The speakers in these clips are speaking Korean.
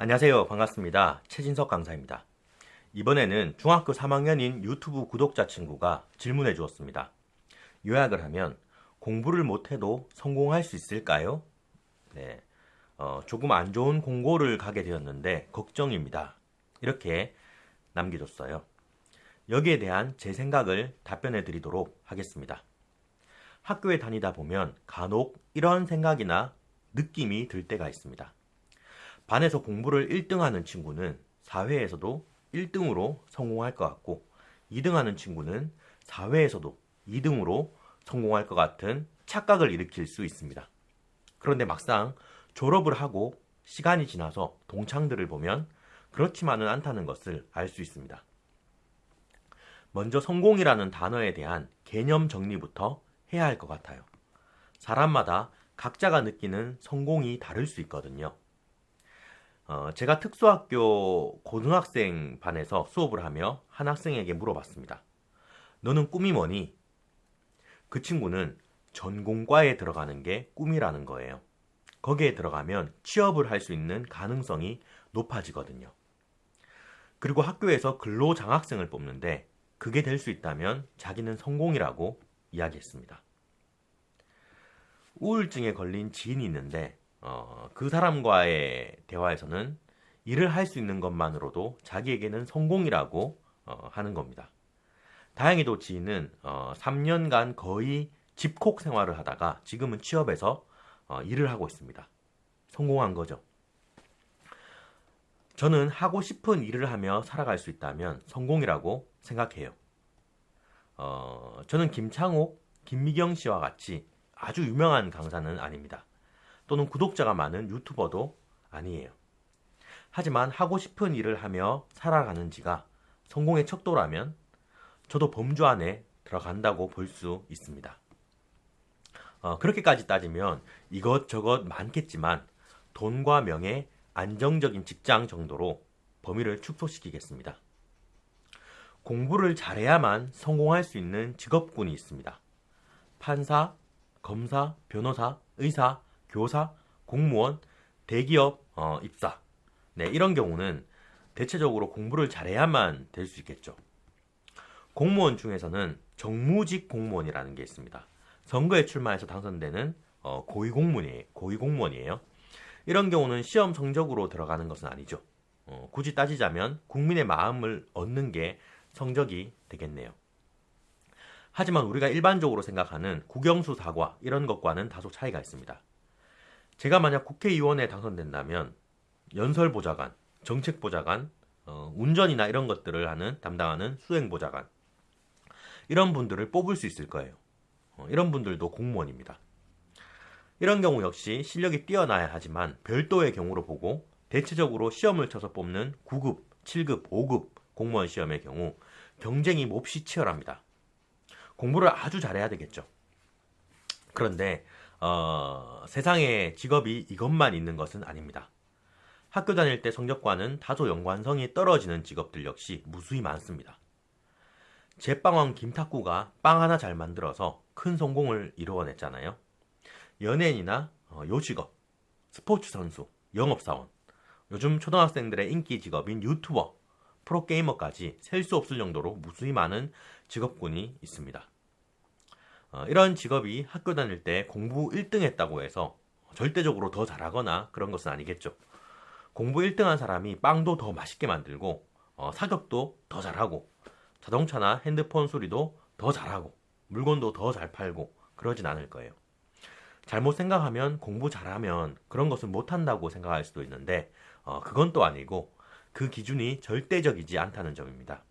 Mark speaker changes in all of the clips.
Speaker 1: 안녕하세요. 반갑습니다. 최진석 강사입니다. 이번에는 중학교 3학년인 유튜브 구독자 친구가 질문해 주었습니다. 요약을 하면 공부를 못해도 성공할 수 있을까요? 네, 조금 안 좋은 공고를 가게 되었는데 걱정입니다. 이렇게 남겨줬어요. 여기에 대한 제 생각을 답변해 드리도록 하겠습니다. 학교에 다니다 보면 간혹 이런 생각이나 느낌이 들 때가 있습니다. 반에서 공부를 1등 하는 친구는 사회에서도 1등으로 성공할 것 같고 2등 하는 친구는 사회에서도 2등으로 성공할 것 같은 착각을 일으킬 수 있습니다. 그런데 막상 졸업을 하고 시간이 지나서 동창들을 보면 그렇지만은 않다는 것을 알 수 있습니다. 먼저 성공이라는 단어에 대한 개념 정리부터 해야 할 것 같아요. 사람마다 각자가 느끼는 성공이 다를 수 있거든요. 제가 특수학교 고등학생 반에서 수업을 하며 한 학생에게 물어봤습니다. 너는 꿈이 뭐니? 그 친구는 전공과에 들어가는 게 꿈이라는 거예요. 거기에 들어가면 취업을 할 수 있는 가능성이 높아지거든요. 그리고 학교에서 근로장학생을 뽑는데 그게 될 수 있다면 자기는 성공이라고 이야기했습니다. 우울증에 걸린 지인이 있는데 그 사람과의 대화에서는 일을 할 수 있는 것만으로도 자기에게는 성공이라고 하는 겁니다. 다행히도 지인은 3년간 거의 집콕 생활을 하다가 지금은 취업해서 일을 하고 있습니다. 성공한 거죠. 저는 하고 싶은 일을 하며 살아갈 수 있다면 성공이라고 생각해요. 저는 김창옥, 김미경 씨와 같이 아주 유명한 강사는 아닙니다. 또는 구독자가 많은 유튜버도 아니에요. 하지만 하고 싶은 일을 하며 살아가는 지가 성공의 척도라면 저도 범주 안에 들어간다고 볼 수 있습니다. 그렇게까지 따지면 이것저것 많겠지만 돈과 명예, 안정적인 직장 정도로 범위를 축소시키겠습니다. 공부를 잘해야만 성공할 수 있는 직업군이 있습니다. 판사, 검사, 변호사, 의사, 교사, 공무원, 대기업 입사. 네, 이런 경우는 대체적으로 공부를 잘해야만 될 수 있겠죠. 공무원 중에서는 정무직 공무원이라는 게 있습니다. 선거에 출마해서 당선되는 고위공무원이에요. 이런 경우는 시험 성적으로 들어가는 것은 아니죠. 굳이 따지자면 국민의 마음을 얻는 게 성적이 되겠네요. 하지만 우리가 일반적으로 생각하는 국영수 사과 이런 것과는 다소 차이가 있습니다. 제가 만약 국회의원에 당선된다면 연설보좌관, 정책보좌관, 운전이나 이런 것들을 담당하는 수행보좌관 이런 분들을 뽑을 수 있을 거예요. 이런 분들도 공무원입니다. 이런 경우 역시 실력이 뛰어나야 하지만 별도의 경우로 보고 대체적으로 시험을 쳐서 뽑는 9급, 7급, 5급 공무원 시험의 경우 경쟁이 몹시 치열합니다. 공부를 아주 잘해야 되겠죠. 그런데 세상에 직업이 이것만 있는 것은 아닙니다. 학교 다닐 때 성적과는 다소 연관성이 떨어지는 직업들 역시 무수히 많습니다. 제빵왕 김탁구가 빵 하나 잘 만들어서 큰 성공을 이루어냈잖아요. 연예인이나 요직업, 스포츠 선수, 영업사원, 요즘 초등학생들의 인기 직업인 유튜버, 프로게이머까지 셀 수 없을 정도로 무수히 많은 직업군이 있습니다. 이런 직업이 학교 다닐 때 공부 1등 했다고 해서 절대적으로 더 잘하거나 그런 것은 아니겠죠. 공부 1등한 사람이 빵도 더 맛있게 만들고 사격도 더 잘하고 자동차나 핸드폰 수리도 더 잘하고 물건도 더 잘 팔고 그러진 않을 거예요. 잘못 생각하면 공부 잘하면 그런 것은 못한다고 생각할 수도 있는데 그건 또 아니고 그 기준이 절대적이지 않다는 점입니다.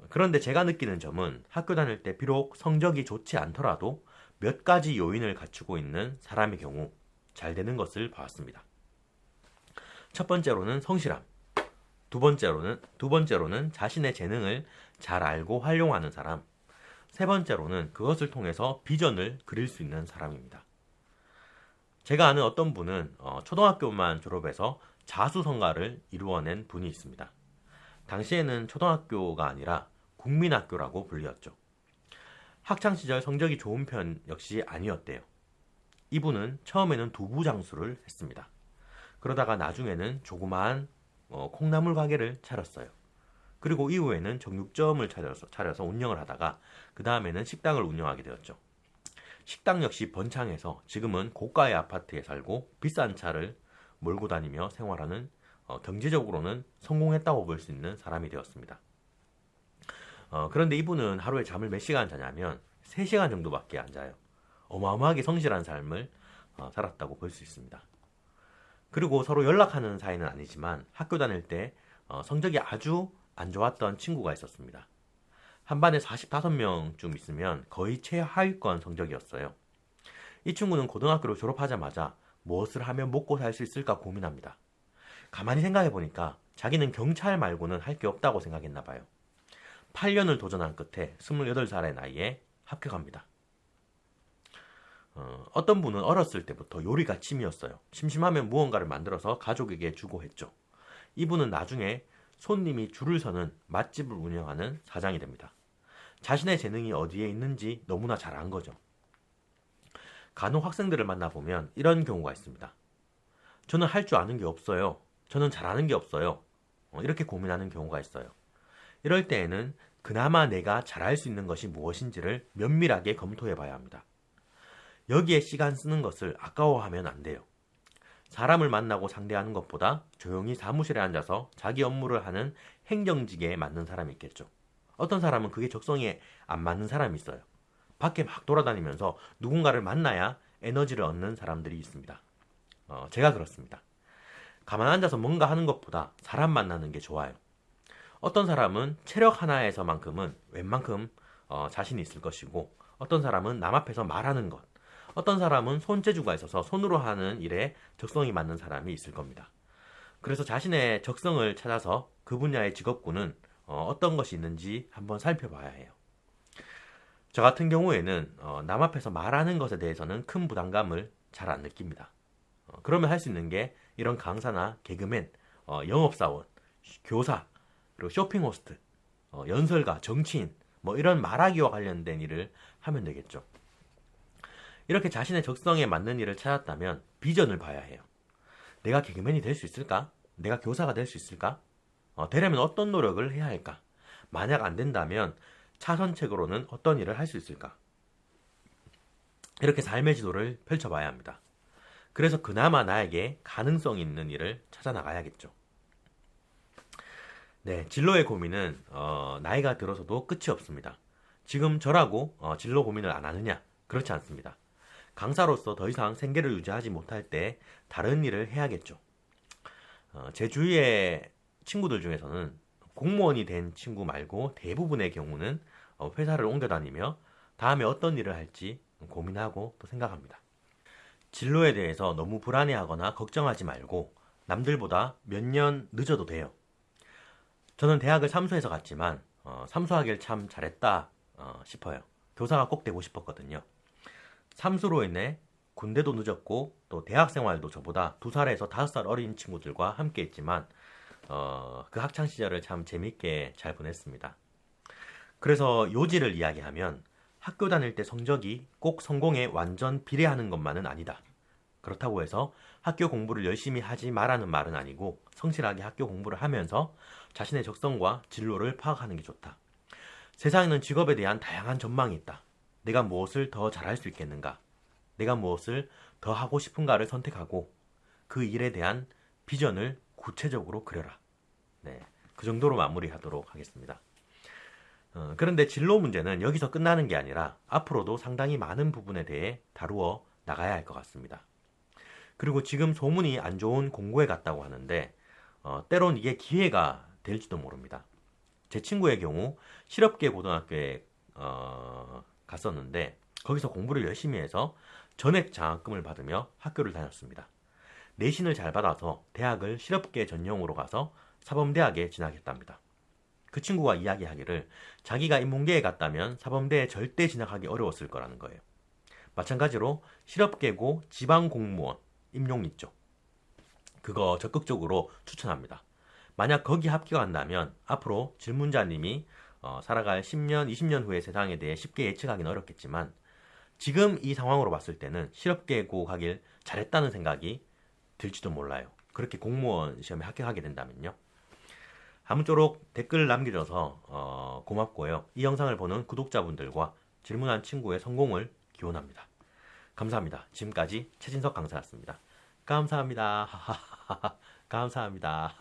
Speaker 1: 그런데 제가 느끼는 점은 학교 다닐 때 비록 성적이 좋지 않더라도 몇 가지 요인을 갖추고 있는 사람의 경우 잘 되는 것을 봐왔습니다. 첫 번째로는 성실함, 두 번째로는 자신의 재능을 잘 알고 활용하는 사람, 세 번째로는 그것을 통해서 비전을 그릴 수 있는 사람입니다. 제가 아는 어떤 분은 초등학교만 졸업해서 자수성가를 이루어낸 분이 있습니다. 당시에는 초등학교가 아니라 국민학교라고 불렸죠. 학창시절 성적이 좋은 편 역시 아니었대요. 이분은 처음에는 두부장수를 했습니다. 그러다가 나중에는 조그마한 콩나물 가게를 차렸어요. 그리고 이후에는 정육점을 차려서 운영을 하다가 그 다음에는 식당을 운영하게 되었죠. 식당 역시 번창해서 지금은 고가의 아파트에 살고 비싼 차를 몰고 다니며 생활하는 경제적으로는 성공했다고 볼 수 있는 사람이 되었습니다. 그런데 이분은 하루에 잠을 몇 시간 자냐면 3시간 정도밖에 안 자요. 어마어마하게 성실한 삶을 살았다고 볼 수 있습니다. 그리고 서로 연락하는 사이는 아니지만 학교 다닐 때 성적이 아주 안 좋았던 친구가 있었습니다. 한 반에 45명쯤 있으면 거의 최하위권 성적이었어요. 이 친구는 고등학교를 졸업하자마자 무엇을 하면 먹고 살 수 있을까 고민합니다. 가만히 생각해 보니까 자기는 경찰 말고는 할 게 없다고 생각했나 봐요. 8년을 도전한 끝에 28살의 나이에 합격합니다. 어떤 분은 어렸을 때부터 요리가 취미였어요. 심심하면 무언가를 만들어서 가족에게 주고 했죠. 이분은 나중에 손님이 줄을 서는 맛집을 운영하는 사장이 됩니다. 자신의 재능이 어디에 있는지 너무나 잘 안 거죠. 간혹 학생들을 만나보면 이런 경우가 있습니다. 저는 할 줄 아는 게 없어요. 저는 잘하는 게 없어요. 이렇게 고민하는 경우가 있어요. 이럴 때에는 그나마 내가 잘할 수 있는 것이 무엇인지를 면밀하게 검토해 봐야 합니다. 여기에 시간 쓰는 것을 아까워하면 안 돼요. 사람을 만나고 상대하는 것보다 조용히 사무실에 앉아서 자기 업무를 하는 행정직에 맞는 사람이 있겠죠. 어떤 사람은 그게 적성에 안 맞는 사람이 있어요. 밖에 막 돌아다니면서 누군가를 만나야 에너지를 얻는 사람들이 있습니다. 제가 그렇습니다. 가만 앉아서 뭔가 하는 것보다 사람 만나는 게 좋아요. 어떤 사람은 체력 하나에서만큼은 웬만큼 자신이 있을 것이고, 어떤 사람은 남 앞에서 말하는 것, 어떤 사람은 손재주가 있어서 손으로 하는 일에 적성이 맞는 사람이 있을 겁니다. 그래서 자신의 적성을 찾아서 그 분야의 직업군은 어떤 것이 있는지 한번 살펴봐야 해요. 저 같은 경우에는 남 앞에서 말하는 것에 대해서는 큰 부담감을 잘 안 느낍니다. 그러면 할 수 있는 게 이런 강사나 개그맨, 영업사원, 교사, 그리고 쇼핑 호스트, 연설가, 정치인, 이런 말하기와 관련된 일을 하면 되겠죠. 이렇게 자신의 적성에 맞는 일을 찾았다면 비전을 봐야 해요. 내가 개그맨이 될 수 있을까? 내가 교사가 될 수 있을까? 되려면 어떤 노력을 해야 할까? 만약 안 된다면 차선책으로는 어떤 일을 할 수 있을까? 이렇게 삶의 지도를 펼쳐봐야 합니다. 그래서 그나마 나에게 가능성 있는 일을 찾아 나가야겠죠. 네, 진로의 고민은 나이가 들어서도 끝이 없습니다. 지금 저라고 진로 고민을 안 하느냐? 그렇지 않습니다. 강사로서 더 이상 생계를 유지하지 못할 때 다른 일을 해야겠죠. 제 주위의 친구들 중에서는 공무원이 된 친구 말고 대부분의 경우는 회사를 옮겨 다니며 다음에 어떤 일을 할지 고민하고 또 생각합니다. 진로에 대해서 너무 불안해하거나 걱정하지 말고 남들보다 몇 년 늦어도 돼요. 저는 대학을 삼수해서 갔지만 삼수하길 참 잘했다 싶어요. 교사가 꼭 되고 싶었거든요. 삼수로 인해 군대도 늦었고 또 대학생활도 저보다 2살에서 5살 어린 친구들과 함께 했지만 그 학창시절을 참 재밌게 잘 보냈습니다. 그래서 요지를 이야기하면 학교 다닐 때 성적이 꼭 성공에 완전 비례하는 것만은 아니다. 그렇다고 해서 학교 공부를 열심히 하지 말라는 말은 아니고 성실하게 학교 공부를 하면서 자신의 적성과 진로를 파악하는 게 좋다. 세상에는 직업에 대한 다양한 전망이 있다. 내가 무엇을 더 잘할 수 있겠는가? 내가 무엇을 더 하고 싶은가를 선택하고 그 일에 대한 비전을 구체적으로 그려라. 네, 그 정도로 마무리하도록 하겠습니다. 그런데 진로 문제는 여기서 끝나는 게 아니라 앞으로도 상당히 많은 부분에 대해 다루어 나가야 할 것 같습니다. 그리고 지금 소문이 안 좋은 공고에 갔다고 하는데 때론 이게 기회가 될지도 모릅니다. 제 친구의 경우 실업계 고등학교에 갔었는데 거기서 공부를 열심히 해서 전액 장학금을 받으며 학교를 다녔습니다. 내신을 잘 받아서 대학을 실업계 전용으로 가서 사범대학에 진학했답니다. 그 친구가 이야기하기를 자기가 인문계에 갔다면 사범대에 절대 진학하기 어려웠을 거라는 거예요. 마찬가지로 실업계고 지방공무원 임용 있죠. 그거 적극적으로 추천합니다. 만약 거기 합격한다면 앞으로 질문자님이 살아갈 10년, 20년 후의 세상에 대해 쉽게 예측하기는 어렵겠지만 지금 이 상황으로 봤을 때는 실업계고 가길 잘했다는 생각이 들지도 몰라요. 그렇게 공무원 시험에 합격하게 된다면요. 아무쪼록 댓글 남겨줘서 고맙고요. 이 영상을 보는 구독자분들과 질문한 친구의 성공을 기원합니다. 감사합니다. 지금까지 최진석 강사였습니다. 감사합니다. 감사합니다.